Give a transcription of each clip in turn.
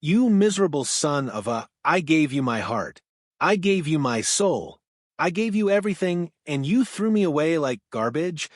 "You miserable son of a, I gave you my heart. I gave you my soul. I gave you everything, and you threw me away like garbage."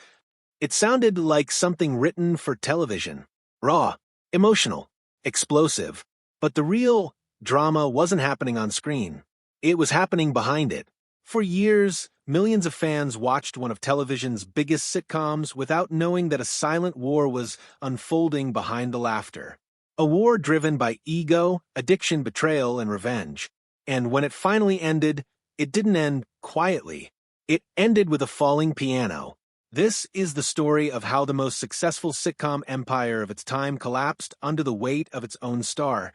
It sounded like something written for television. Raw, emotional, explosive. But the real drama wasn't happening on screen. It was happening behind it. For years, millions of fans watched one of television's biggest sitcoms without knowing that a silent war was unfolding behind the laughter. A war driven by ego, addiction, betrayal, and revenge. And when it finally ended, it didn't end quietly. It ended with a falling piano. This is the story of how the most successful sitcom empire of its time collapsed under the weight of its own star,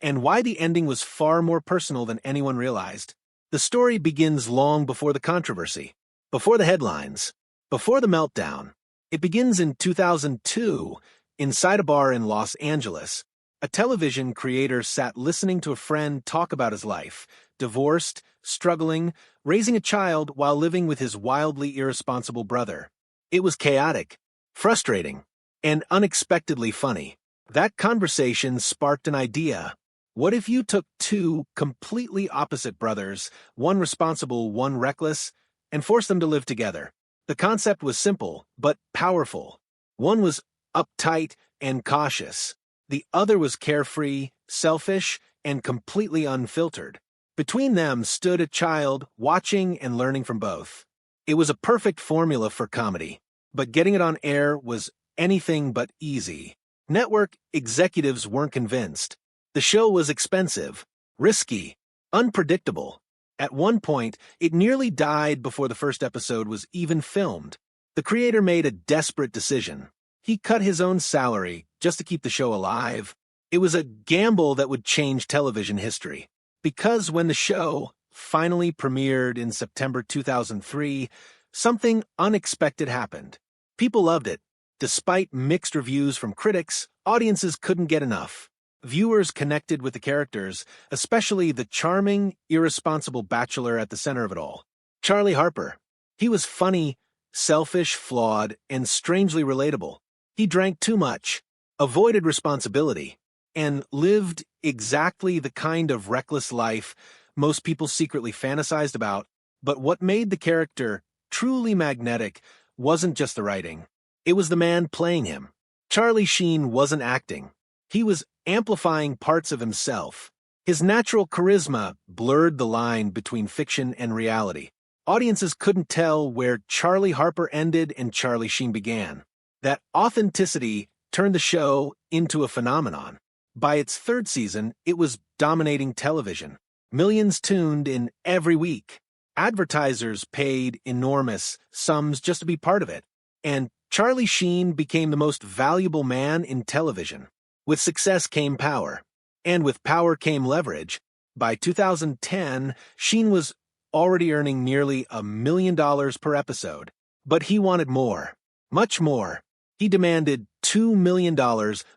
and why the ending was far more personal than anyone realized. The story begins long before the controversy, before the headlines, before the meltdown. It begins in 2002, inside a bar in Los Angeles. A television creator sat listening to a friend talk about his life, divorced, struggling, raising a child while living with his wildly irresponsible brother. It was chaotic, frustrating, and unexpectedly funny. That conversation sparked an idea. What if you took two completely opposite brothers, one responsible, one reckless, and forced them to live together? The concept was simple, but powerful. One was uptight and cautious. The other was carefree, selfish, and completely unfiltered. Between them stood a child watching and learning from both. It was a perfect formula for comedy, but getting it on air was anything but easy. Network executives weren't convinced. The show was expensive, risky, unpredictable. At one point, it nearly died before the first episode was even filmed. The creator made a desperate decision. He cut his own salary just to keep the show alive. It was a gamble that would change television history. Because when the show finally premiered in September 2003, something unexpected happened. People loved it. Despite mixed reviews from critics, audiences couldn't get enough. Viewers connected with the characters, especially the charming, irresponsible bachelor at the center of it all, Charlie Harper. He was funny, selfish, flawed, and strangely relatable. He drank too much, avoided responsibility, and lived exactly the kind of reckless life most people secretly fantasized about. But what made the character truly magnetic wasn't just the writing. It was the man playing him. Charlie Sheen wasn't acting. He was amplifying parts of himself. His natural charisma blurred the line between fiction and reality. Audiences couldn't tell where Charlie Harper ended and Charlie Sheen began. That authenticity turned the show into a phenomenon. By its third season, it was dominating television. Millions tuned in every week. Advertisers paid enormous sums just to be part of it. And Charlie Sheen became the most valuable man in television. With success came power. And with power came leverage. By 2010, Sheen was already earning nearly $1 million per episode. But he wanted more. Much more. He demanded $2 million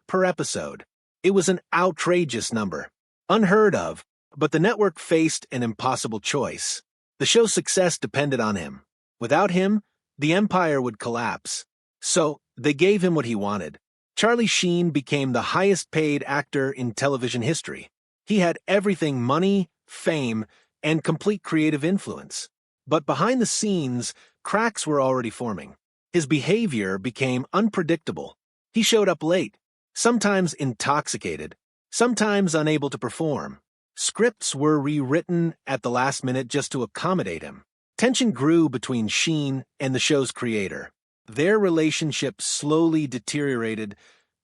per episode. It was an outrageous number. Unheard of. But the network faced an impossible choice. The show's success depended on him. Without him, the empire would collapse. So, they gave him what he wanted. Charlie Sheen became the highest-paid actor in television history. He had everything: money, fame, and complete creative influence. But behind the scenes, cracks were already forming. His behavior became unpredictable. He showed up late, sometimes intoxicated, sometimes unable to perform. Scripts were rewritten at the last minute just to accommodate him. Tension grew between Sheen and the show's creator. Their relationship slowly deteriorated,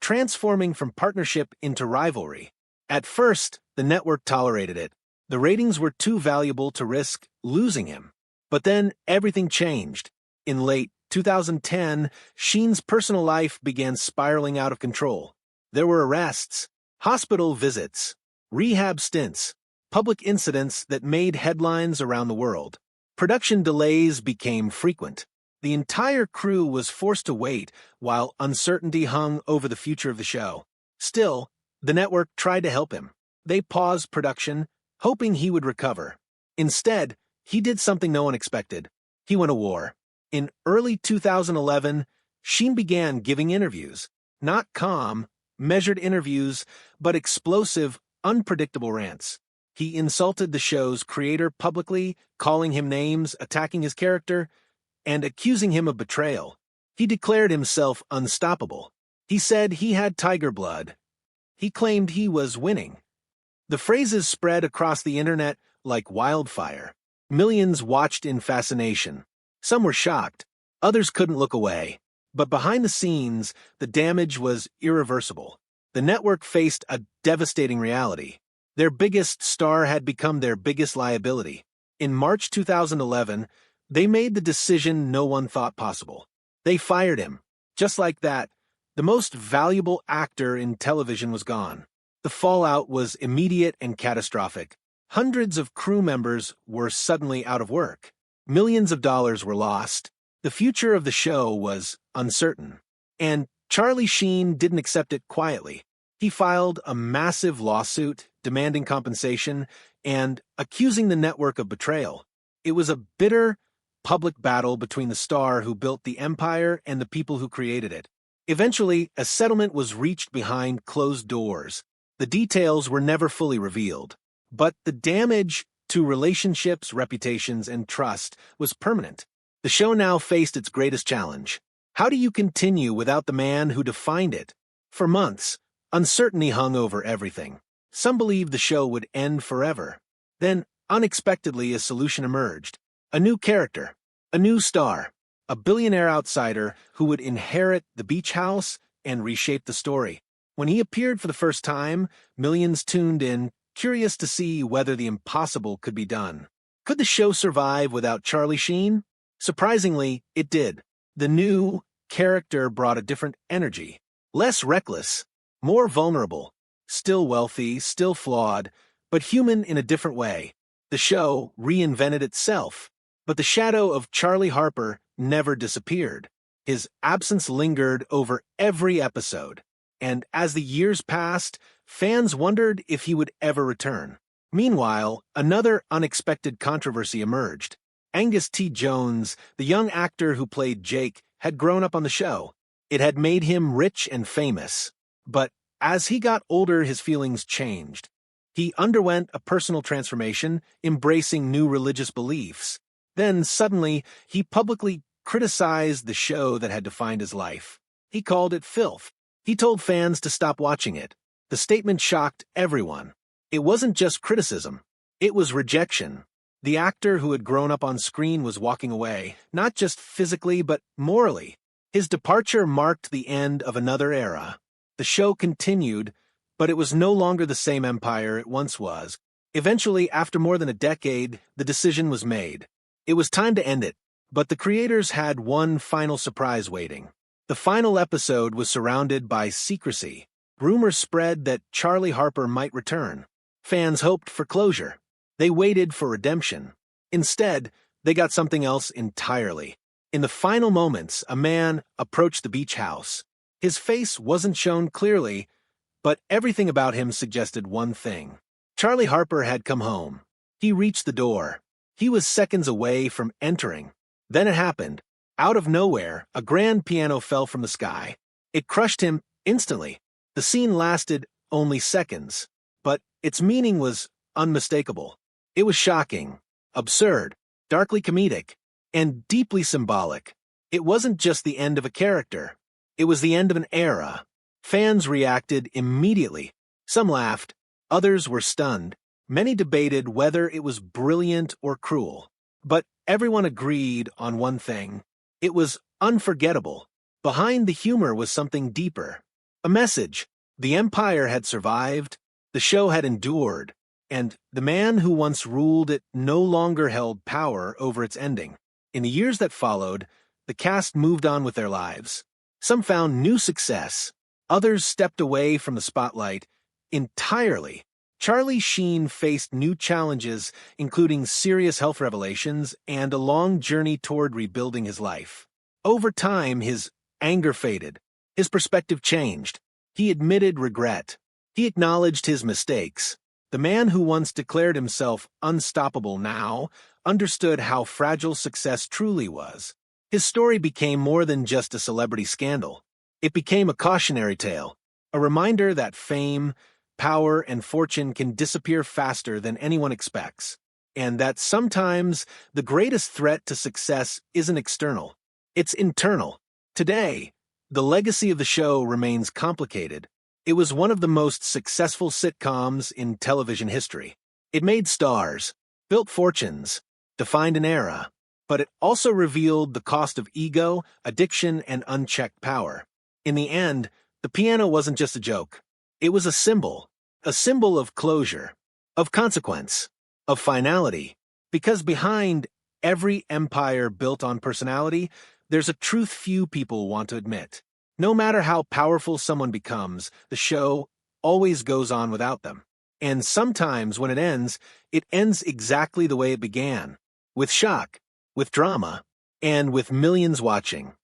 transforming from partnership into rivalry. At first, the network tolerated it. The ratings were too valuable to risk losing him. But then everything changed. In late 2010, Sheen's personal life began spiraling out of control. There were arrests, hospital visits, rehab stints, public incidents that made headlines around the world. Production delays became frequent. The entire crew was forced to wait while uncertainty hung over the future of the show. Still, the network tried to help him. They paused production, hoping he would recover. Instead, he did something no one expected. He went to war. In early 2011, Sheen began giving interviews. Not calm, measured interviews, but explosive, unpredictable rants. He insulted the show's creator publicly, calling him names, attacking his character, and accusing him of betrayal. He declared himself unstoppable. He said he had tiger blood. He claimed he was winning. The phrases spread across the internet like wildfire. Millions watched in fascination. Some were shocked. Others couldn't look away. But behind the scenes, the damage was irreversible. The network faced a devastating reality. Their biggest star had become their biggest liability. In March 2011, they made the decision no one thought possible. They fired him. Just like that, the most valuable actor in television was gone. The fallout was immediate and catastrophic. Hundreds of crew members were suddenly out of work. Millions of dollars were lost. The future of the show was uncertain. And Charlie Sheen didn't accept it quietly. He filed a massive lawsuit demanding compensation and accusing the network of betrayal. It was a bitter, public battle between the star who built the empire and the people who created it. Eventually, a settlement was reached behind closed doors. The details were never fully revealed. But the damage to relationships, reputations, and trust was permanent. The show now faced its greatest challenge. How do you continue without the man who defined it? For months, uncertainty hung over everything. Some believed the show would end forever. Then, unexpectedly, a solution emerged. A new character, a new star, a billionaire outsider who would inherit the beach house and reshape the story. When he appeared for the first time, millions tuned in, curious to see whether the impossible could be done. Could the show survive without Charlie Sheen? Surprisingly, it did. The new character brought a different energy. Less reckless, more vulnerable, still wealthy, still flawed, but human in a different way. The show reinvented itself, but the shadow of Charlie Harper never disappeared. His absence lingered over every episode, and as the years passed, fans wondered if he would ever return. Meanwhile, another unexpected controversy emerged. Angus T. Jones, the young actor who played Jake, had grown up on the show. It had made him rich and famous. But as he got older, his feelings changed. He underwent a personal transformation, embracing new religious beliefs. Then, suddenly, he publicly criticized the show that had defined his life. He called it filth. He told fans to stop watching it. The statement shocked everyone. It wasn't just criticism. It was rejection. The actor who had grown up on screen was walking away, not just physically but morally. His departure marked the end of another era. The show continued, but it was no longer the same empire it once was. Eventually, after more than a decade, the decision was made. It was time to end it, but the creators had one final surprise waiting. The final episode was surrounded by secrecy. Rumors spread that Charlie Harper might return. Fans hoped for closure. They waited for redemption. Instead, they got something else entirely. In the final moments, a man approached the beach house. His face wasn't shown clearly, but everything about him suggested one thing. Charlie Harper had come home. He reached the door. He was seconds away from entering. Then it happened. Out of nowhere, a grand piano fell from the sky. It crushed him instantly. The scene lasted only seconds, but its meaning was unmistakable. It was shocking, absurd, darkly comedic, and deeply symbolic. It wasn't just the end of a character. It was the end of an era. Fans reacted immediately. Some laughed. Others were stunned. Many debated whether it was brilliant or cruel. But everyone agreed on one thing. It was unforgettable. Behind the humor was something deeper. A message. The empire had survived. The show had endured. And the man who once ruled it no longer held power over its ending. In the years that followed, the cast moved on with their lives. Some found new success. Others stepped away from the spotlight entirely. Charlie Sheen faced new challenges, including serious health revelations and a long journey toward rebuilding his life. Over time, his anger faded. His perspective changed. He admitted regret. He acknowledged his mistakes. The man who once declared himself unstoppable now understood how fragile success truly was. His story became more than just a celebrity scandal. It became a cautionary tale, a reminder that fame, power and fortune can disappear faster than anyone expects, and that sometimes the greatest threat to success isn't external, it's internal. Today, the legacy of the show remains complicated. It was one of the most successful sitcoms in television history. It made stars, built fortunes, defined an era, but it also revealed the cost of ego, addiction, and unchecked power. In the end, the piano wasn't just a joke. It was a symbol of closure, of consequence, of finality, because behind every empire built on personality, there's a truth few people want to admit. No matter how powerful someone becomes, the show always goes on without them. And sometimes when it ends exactly the way it began, with shock, with drama, and with millions watching.